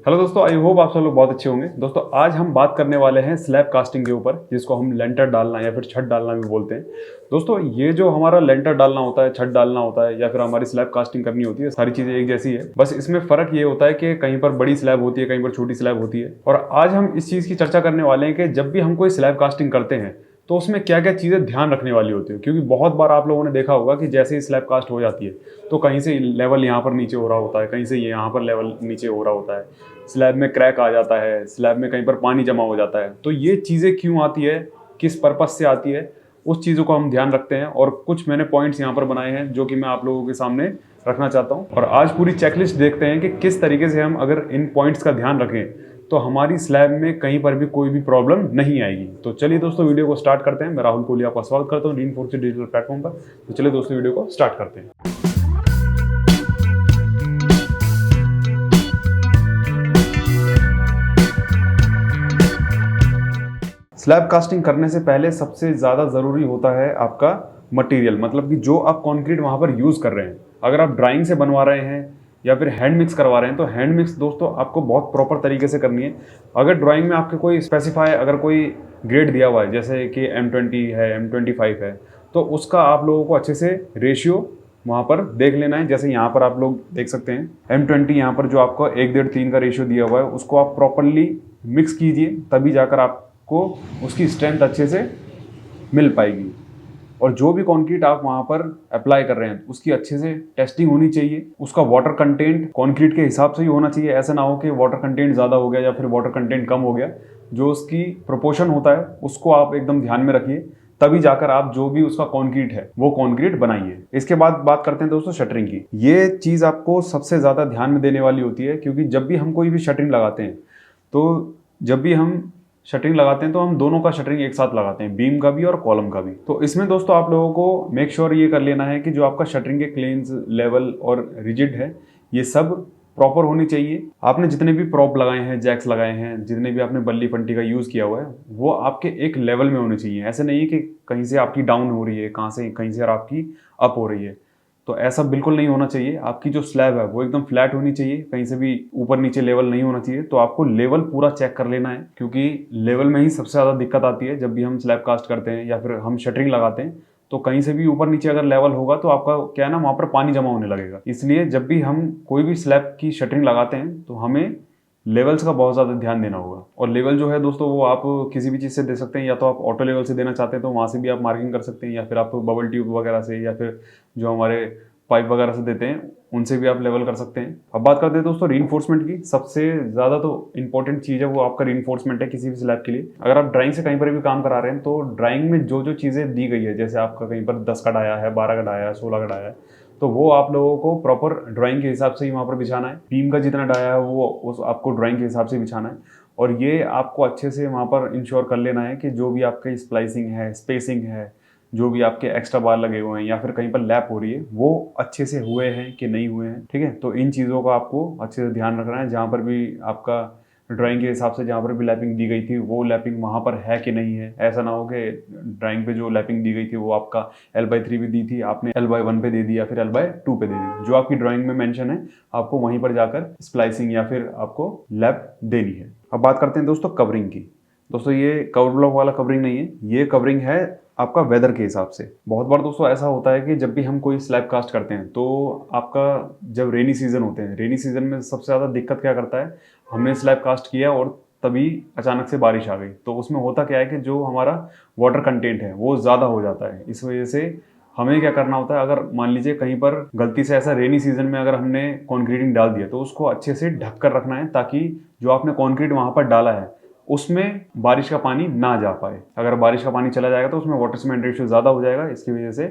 Hello दोस्तों, I hope आप सब लोग बहुत अच्छे होंगे। दोस्तों आज हम बात करने वाले हैं स्लैब कास्टिंग के ऊपर, जिसको हम लेंटर डालना या फिर छत डालना भी बोलते हैं। दोस्तों ये जो हमारा लेंटर डालना होता है, छत डालना होता है या फिर हमारी स्लैब कास्टिंग करनी होती है, सारी चीज़ें एक जैसी है। बस इसमें फ़र्क ये होता है कि कहीं पर बड़ी स्लैब होती है, कहीं पर छोटी स्लैब होती है। और आज हम इस चीज़ की चर्चा करने वाले हैं कि जब भी हम कोई स्लैब कास्टिंग करते हैं तो उसमें क्या क्या चीज़ें ध्यान रखने वाली होती है। क्योंकि बहुत बार आप लोगों ने देखा होगा कि जैसे ही स्लैब कास्ट हो जाती है तो कहीं से लेवल यहाँ पर नीचे हो रहा होता है, कहीं से यहाँ पर लेवल नीचे हो रहा होता है, स्लैब में क्रैक आ जाता है, स्लैब में कहीं पर पानी जमा हो जाता है। तो ये चीज़ें क्यों आती है, किस पर्पज़ से आती है, उस चीज़ों को हम ध्यान रखते हैं। और कुछ मैंने पॉइंट्स यहाँ पर बनाए हैं जो कि मैं आप लोगों के सामने रखना चाहता हूँ। और आज पूरी चेकलिस्ट देखते हैं कि किस तरीके से हम अगर इन पॉइंट्स का ध्यान रखें तो हमारी स्लैब में कहीं पर भी कोई भी प्रॉब्लम नहीं आएगी। तो चलिए दोस्तों वीडियो को स्टार्ट करते हैं। मैं राहुल कोहली आपका स्वागत करता हूँ रीइंफोर्स्ड डिजिटल प्लेटफॉर्म पर। तो चलिए दोस्तों वीडियो को स्टार्ट करते हैं। स्लैब कास्टिंग करने से पहले सबसे ज़्यादा ज़रूरी होता है आपका मटेरियल, मतलब कि जो आप कंक्रीट वहाँ पर यूज़ कर रहे हैं। अगर आप ड्राइंग से बनवा रहे हैं या फिर हैंड मिक्स करवा रहे हैं तो हैंड मिक्स दोस्तों आपको बहुत प्रॉपर तरीके से करनी है। अगर ड्राइंग में आपके कोई स्पेसिफाई अगर कोई ग्रेड दिया हुआ है, जैसे कि M20 है, M25 है, तो उसका आप लोगों को अच्छे से रेशियो वहाँ पर देख लेना है। जैसे यहाँ पर आप लोग देख सकते हैं M20 यहाँ पर जो आपको 1:3 का रेशियो दिया हुआ है, उसको आप प्रॉपरली मिक्स कीजिए, तभी जाकर आपको उसकी स्ट्रेंथ अच्छे से मिल पाएगी। और जो भी कंक्रीट आप वहाँ पर अप्लाई कर रहे हैं उसकी अच्छे से टेस्टिंग होनी चाहिए। उसका वाटर कंटेंट कंक्रीट के हिसाब से ही होना चाहिए। ऐसा ना हो कि वाटर कंटेंट ज़्यादा हो गया या फिर वाटर कंटेंट कम हो गया। जो उसकी प्रोपोर्शन होता है उसको आप एकदम ध्यान में रखिए, तभी जाकर आप जो भी उसका कंक्रीट है वो कंक्रीट बनाइए। इसके बाद बात करते हैं दोस्तों शटरिंग की। ये चीज़ आपको सबसे ज़्यादा ध्यान में देने वाली होती है, क्योंकि जब भी हम कोई भी शटरिंग लगाते हैं तो जब भी हम शटरिंग लगाते हैं तो हम दोनों का शटरिंग एक साथ लगाते हैं, बीम का भी और कॉलम का भी। तो इसमें दोस्तों आप लोगों को मेक श्योर ये कर लेना है कि जो आपका शटरिंग के क्लेंस, लेवल और रिजिड है, ये सब प्रॉपर होनी चाहिए। आपने जितने भी प्रॉप लगाए हैं, जैक्स लगाए हैं, जितने भी आपने बल्ली फंटी का यूज़ किया हुआ है, वो आपके एक लेवल में होने चाहिए। ऐसे नहीं है कि कहीं से आपकी डाउन हो रही है, कहीं से आपकी अप हो रही है। तो ऐसा बिल्कुल नहीं होना चाहिए। आपकी जो स्लैब है वो एकदम फ्लैट होनी चाहिए, कहीं से भी ऊपर नीचे लेवल नहीं होना चाहिए। तो आपको लेवल पूरा चेक कर लेना है, क्योंकि लेवल में ही सबसे ज़्यादा दिक्कत आती है। जब भी हम स्लैब कास्ट करते हैं या फिर हम शटरिंग लगाते हैं तो कहीं से भी ऊपर नीचे अगर लेवल होगा तो आपका क्या है ना, वहाँ पर पानी जमा होने लगेगा। इसलिए जब भी हम कोई भी स्लैब की शटरिंग लगाते हैं तो हमें लेवल्स का बहुत ज़्यादा ध्यान देना होगा। और लेवल जो है दोस्तों वो आप किसी भी चीज़ से दे सकते हैं, या तो आप ऑटो लेवल से देना चाहते हैं तो वहाँ से भी आप मार्किंग कर सकते हैं, या फिर आप बबल ट्यूब वगैरह से, या फिर जो हमारे पाइप वगैरह से देते हैं उनसे भी आप लेवल कर सकते हैं। अब बात करते हैं दोस्तों रीइंफोर्समेंट की। सबसे ज़्यादा तो इंपॉर्टेंट चीज़ है वो आपका रीइंफोर्समेंट है किसी भी स्लैब के लिए। अगर आप ड्राइंग से कहीं पर भी काम करा रहे हैं तो ड्राइंग में जो जो चीज़ें दी गई है, जैसे आपका कहीं पर 10 का डाया है, 12 का डाया है, 16 का डाया है, तो वो आप लोगों को प्रॉपर ड्राइंग के हिसाब से ही वहाँ पर बिछाना है। बीम का जितना डाया है वो उस आपको ड्राइंग के हिसाब से बिछाना है। और ये आपको अच्छे से वहाँ पर इंश्योर कर लेना है कि जो भी आपके स्प्लाइसिंग है, स्पेसिंग है, जो भी आपके एक्स्ट्रा बार लगे हुए हैं या फिर कहीं पर लैप हो रही है, वो अच्छे से हुए हैं कि नहीं हुए हैं। ठीक है, तो इन चीज़ों का आपको अच्छे से ध्यान रखना है। जहाँ पर भी आपका ड्राइंग के हिसाब से जहाँ पर भी लैपिंग दी गई थी वो लैपिंग वहाँ पर है कि नहीं है। ऐसा ना हो कि ड्राइंग पे जो लैपिंग दी गई थी वो आपका L/3 भी दी थी, आपने L/1 पे दे दी या फिर L/2 पे दे दी। जो आपकी ड्राइंग में मेंशन है आपको वहीं पर जाकर स्प्लाइसिंग या फिर आपको लैप देनी है। अब बात करते हैं दोस्तों कवरिंग की। दोस्तों ये कवर ब्लॉक वाला कवरिंग नहीं है, ये कवरिंग है आपका वेदर के हिसाब से। बहुत बार दोस्तों ऐसा होता है कि जब भी हम कोई स्लैब कास्ट करते हैं तो आपका जब रेनी सीजन होते हैं, रेनी सीजन में सबसे ज़्यादा दिक्कत क्या करता है, हमने स्लैब कास्ट किया और तभी अचानक से बारिश आ गई, तो उसमें होता क्या है कि जो हमारा वाटर कंटेंट है वो ज़्यादा हो जाता है। इस वजह से हमें क्या करना होता है, अगर मान लीजिए कहीं पर गलती से ऐसा रेनी सीजन में अगर हमने कॉन्क्रीटिंग डाल दिया तो उसको अच्छे से ढक कर रखना है, ताकि जो आपने कॉन्क्रीट वहाँ पर डाला है उसमें बारिश का पानी ना जा पाए। अगर बारिश का पानी चला जाएगा तो उसमें वाटर सीमेंट रेशियो ज़्यादा हो जाएगा। इसकी वजह से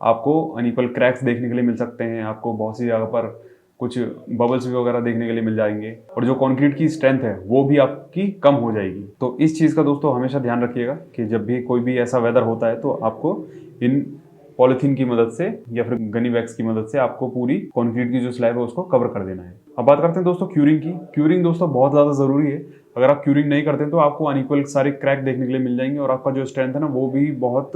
आपको अनइक्वल क्रैक्स देखने के लिए मिल सकते हैं, आपको बहुत सी जगह पर कुछ बबल्स भी वगैरह देखने के लिए मिल जाएंगे, और जो कंक्रीट की स्ट्रेंथ है वो भी आपकी कम हो जाएगी। तो इस चीज़ का दोस्तों हमेशा ध्यान रखिएगा कि जब भी कोई भी ऐसा वेदर होता है तो आपको इन पॉलीथीन की मदद से या फिर गनी वैक्स की मदद से आपको पूरी कंक्रीट की जो स्लैब है उसको कवर कर देना है। अब बात करते हैं दोस्तों क्यूरिंग की। क्यूरिंग दोस्तों बहुत ज़्यादा ज़रूरी है। अगर आप क्यूरिंग नहीं करते हैं तो आपको अनइक्वल सारे क्रैक देखने के लिए मिल जाएंगे और आपका जो स्ट्रेंथ है ना वो भी बहुत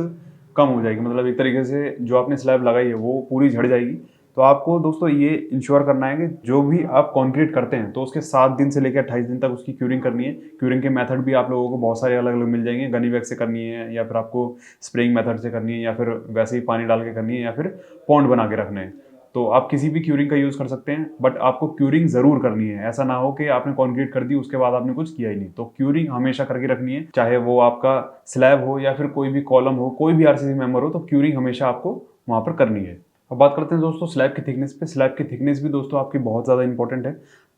कम हो जाएगी। मतलब एक तरीके से जो आपने स्लैब लगाई है वो पूरी झड़ जाएगी। तो आपको दोस्तों ये इंश्योर करना है कि जो भी आप कंक्रीट करते हैं तो उसके 7 दिन से लेकर 28 दिन तक उसकी क्यूरिंग करनी है। क्यूरिंग के मेथड भी आप लोगों को बहुत सारे अलग अलग मिल जाएंगे, गनी बैग से करनी है या फिर आपको स्प्रेइंग मेथड से करनी है या फिर वैसे ही पानी डाल के करनी है या फिर पॉन्ड बना के रखने हैं। तो आप किसी भी क्यूरिंग का यूज़ कर सकते हैं, बट आपको क्यूरिंग ज़रूर करनी है। ऐसा ना हो कि आपने कंक्रीट कर दी उसके बाद आपने कुछ किया ही नहीं। तो क्यूरिंग हमेशा करके रखनी है, चाहे वो आपका स्लैब हो या फिर कोई भी कॉलम हो, कोई भी आरसीसी मेंबर हो, तो क्यूरिंग हमेशा आपको वहाँ पर करनी है। अब बात करते हैं दोस्तों स्लैब की थिकनेस पे। स्लैब की थिकनेस भी दोस्तों आपकी बहुत ज़्यादा इंपॉर्टेंट है।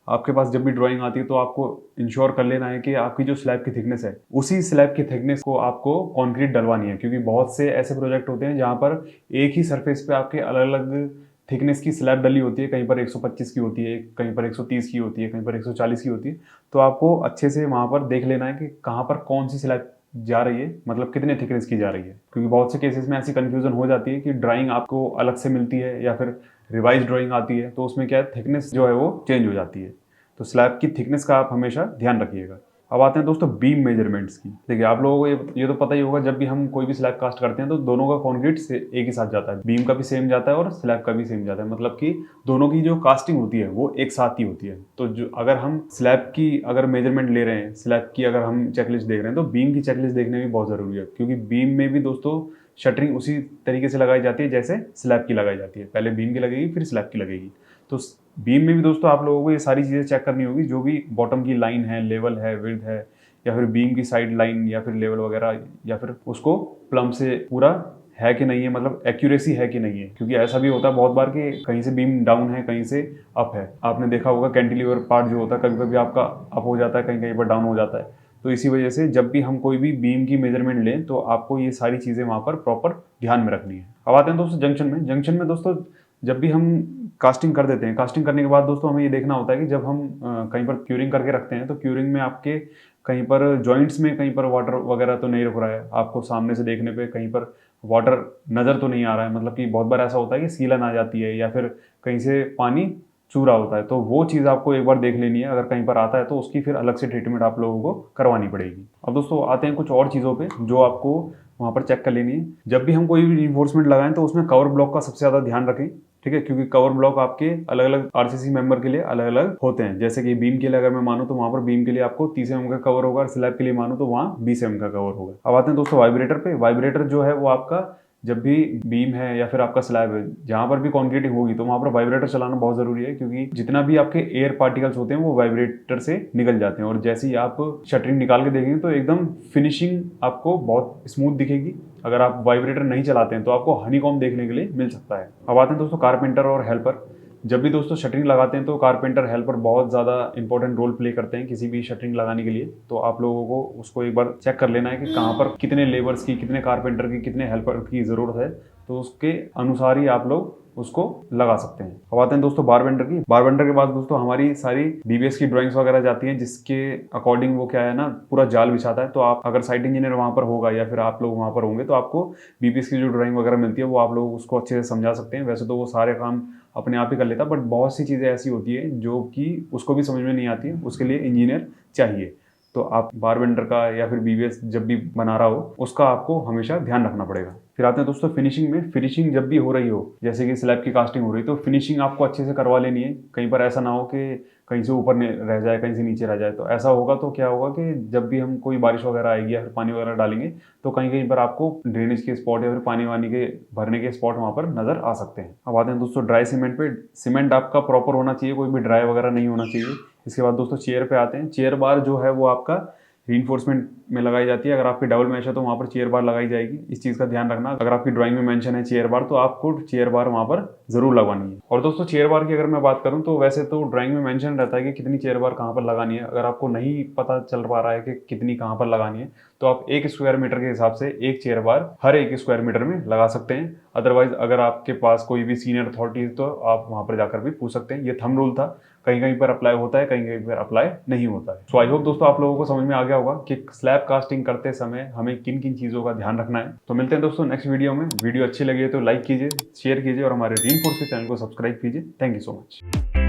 आपके पास जब भी ड्राइंग आती है तो आपको इंश्योर कर लेना है कि आपकी जो स्लैब की थिकनेस है उसी स्लैब की थिकनेस को आपको कंक्रीट डलवानी है, क्योंकि बहुत से ऐसे प्रोजेक्ट होते हैं जहाँ पर एक ही सरफेस पे आपके अलग अलग थिकनेस की स्लैब डली होती है। कहीं पर 125 की होती है, कहीं पर 130 की होती है, कहीं पर 140 की होती है। तो आपको अच्छे से वहाँ पर देख लेना है कि कहाँ पर कौन सी स्लैब जा रही है, मतलब कितने थिकनेस की जा रही है। क्योंकि बहुत से केसेस में ऐसी कंफ्यूजन हो जाती है कि ड्राइंग आपको अलग से मिलती है या फिर रिवाइज ड्राइंग आती है, तो उसमें क्या है, थिकनेस जो है वो चेंज हो जाती है। तो स्लैब की थिकनेस का आप हमेशा ध्यान रखिएगा। अब आते हैं दोस्तों बीम मेजरमेंट्स की। देखिए आप लोगों को ये तो पता ही होगा, जब भी हम कोई भी स्लैब कास्ट करते हैं तो दोनों का कंक्रीट से एक ही साथ जाता है। बीम का भी सेम जाता है और स्लैब का भी सेम जाता है, मतलब कि दोनों की जो कास्टिंग होती है वो एक साथ ही होती है। तो जो अगर हम स्लैब की अगर मेजरमेंट ले रहे हैं, स्लैब की अगर हम चेकलिस्ट देख रहे हैं, तो बीम की चेकलिस्ट देखने भी बहुत ज़रूरी है। क्योंकि बीम में भी दोस्तों शटरिंग उसी तरीके से लगाई जाती है जैसे स्लैब की लगाई जाती है। पहले बीम की लगेगी फिर स्लैब की लगेगी। तो बीम में भी दोस्तों आप लोगों को ये सारी चीज़ें चेक करनी होगी, जो भी बॉटम की लाइन है, लेवल है, विड्थ है, या फिर बीम की साइड लाइन या फिर लेवल वगैरह, या फिर उसको प्लम से पूरा है कि नहीं है, मतलब एक्यूरेसी है कि नहीं है। क्योंकि ऐसा भी होता है बहुत बार कि कहीं से बीम डाउन है, कहीं से अप है। आपने देखा होगा कैंटिलीवर पार्ट जो होता है कभी कभी आपका अप हो जाता है, कहीं कहीं पर डाउन हो जाता है। तो इसी वजह से जब भी हम कोई भी बीम की मेजरमेंट लें तो आपको ये सारी चीज़ें वहाँ पर प्रॉपर ध्यान में रखनी है। अब आते हैं दोस्तों जंक्शन में। जंक्शन में दोस्तों जब भी हम कास्टिंग कर देते हैं, कास्टिंग करने के बाद दोस्तों हमें ये देखना होता है कि जब हम कहीं पर क्यूरिंग करके रखते हैं तो क्यूरिंग में आपके कहीं पर जॉइंट्स में कहीं पर वाटर वगैरह तो नहीं रुक रहा है। आपको सामने से देखने पे कहीं पर वाटर नज़र तो नहीं आ रहा है, मतलब कि बहुत बार ऐसा होता है कि सीलन आ जाती है या फिर कहीं से पानी चू रहा होता है। तो वो चीज़ आपको एक बार देख लेनी है। अगर कहीं पर आता है तो उसकी फिर अलग से ट्रीटमेंट आप लोगों को करवानी पड़ेगी। अब दोस्तों आते हैं कुछ और चीज़ों पे जो आपको वहाँ पर चेक कर लेनी है। जब भी हम कोई भी रिइंफोर्समेंट लगाएं तो उसमें कवर ब्लॉक का सबसे ज़्यादा ध्यान रखें, ठीक है। क्योंकि कवर ब्लॉक आपके अलग अलग आरसीसी मेंबर के लिए अलग अलग होते हैं। जैसे कि बीम के लिए अगर मैं मानूं तो वहाँ पर बीम के लिए आपको 30 mm का कवर होगा, और स्लैब के लिए मानूं तो वहाँ 20 mm का कवर होगा। अब आते हैं दोस्तों वाइब्रेटर पे। वाइब्रेटर जो है वो आपका जब भी बीम है या फिर आपका स्लैब है, जहाँ पर भी कंक्रीटिंग होगी तो वहाँ पर वाइब्रेटर चलाना बहुत ज़रूरी है। क्योंकि जितना भी आपके एयर पार्टिकल्स होते हैं वो वाइब्रेटर से निकल जाते हैं, और जैसे ही आप शटरिंग निकाल के देखेंगे तो एकदम फिनिशिंग आपको बहुत स्मूथ दिखेगी। अगर आप वाइब्रेटर नहीं चलाते हैं तो आपको हनीकॉम्ब देखने के लिए मिल सकता है। अब आते हैं दोस्तों कारपेंटर और हेल्पर। जब भी दोस्तों शटरिंग लगाते हैं तो कारपेंटर हेल्पर बहुत ज़्यादा इंपॉर्टेंट रोल प्ले करते हैं किसी भी शटरिंग लगाने के लिए। तो आप लोगों को उसको एक बार चेक कर लेना है कि कहाँ पर कितने लेबर्स की, कितने कारपेंटर की, कितने हेल्पर की ज़रूरत है। तो उसके अनुसार ही आप लोग उसको लगा सकते हैं। अब आते हैं दोस्तों बारबेंडर की। बारबेंडर के बाद दोस्तों हमारी सारी बीबीएस की ड्राइंग्स वगैरह जाती हैं, जिसके अकॉर्डिंग वो क्या है ना, पूरा जाल बिछाता है। तो आप अगर साइट इंजीनियर वहाँ पर होगा या फिर आप लोग वहाँ पर होंगे तो आपको बीबीएस की जो ड्राइंग वगैरह मिलती है वो आप लोग उसको अच्छे से समझा सकते हैं। वैसे तो वो सारे काम अपने आप ही कर लेता, बट बहुत सी चीज़ें ऐसी होती है जो कि उसको भी समझ में नहीं आती है, उसके लिए इंजीनियर चाहिए। तो आप बारबेंडर का या फिर बीबीएस जब भी बना रहा हो उसका आपको हमेशा ध्यान रखना पड़ेगा। फिर आते हैं दोस्तों फिनिशिंग में। फिनिशिंग जब भी हो रही हो, जैसे कि स्लैब की कास्टिंग हो रही, तो फिनिशिंग आपको अच्छे से करवा लेनी है। कहीं पर ऐसा ना हो कि कहीं से ऊपर रह जाए, कहीं से नीचे रह जाए। तो ऐसा होगा तो क्या होगा कि जब भी हम कोई बारिश वगैरह आएगी या फिर पानी वगैरह डालेंगे तो कहीं कहीं पर आपको ड्रेनेज के स्पॉट या फिर पानी वानी के भरने के स्पॉट वहाँ पर नजर आ सकते हैं। अब आते हैं दोस्तों ड्राई सीमेंट पे। सीमेंट आपका प्रॉपर होना चाहिए, कोई भी ड्राई वगैरह नहीं होना चाहिए। इसके बाद दोस्तों चेयर पे आते हैं। चेयर बार जो है वो आपका रीइंफोर्समेंट में लगाई जाती है। अगर आपकी डबल मैश है तो वहाँ पर चेयर बार लगाई जाएगी। इस चीज़ का ध्यान रखना। अगर आपकी ड्राइंग में मेंशन है चेयर बार तो आपको चेयर बार वहाँ पर जरूर लगवानी है। और दोस्तों चेयर बार की अगर मैं बात करूँ तो वैसे तो ड्राइंग में मेंशन रहता है कि कितनी चेयर बार कहाँ पर लगानी है। अगर आपको नहीं पता चल पा रहा है कि कितनी कहाँ पर लगानी है तो आप 1 स्क्वायर मीटर के हिसाब से एक चेयर बार हर 1 स्क्वायर मीटर में लगा सकते हैं। अदरवाइज अगर आपके पास कोई भी सीनियर अथॉरिटी है तो आप वहाँ पर जाकर भी पूछ सकते हैं। ये थंब रूल था, कहीं कहीं पर अप्लाई होता है, कहीं कहीं पर अप्लाई नहीं होता है। सो आई होप दोस्तों आप लोगों को समझ में आ गया होगा कि स्लैब कास्टिंग करते समय हमें किन किन चीज़ों का ध्यान रखना है। तो मिलते हैं दोस्तों नेक्स्ट वीडियो में। वीडियो अच्छी लगी है तो लाइक कीजिए, शेयर कीजिए और हमारे रीइंफोर्स के चैनल को सब्सक्राइब कीजिए। Thank you so much.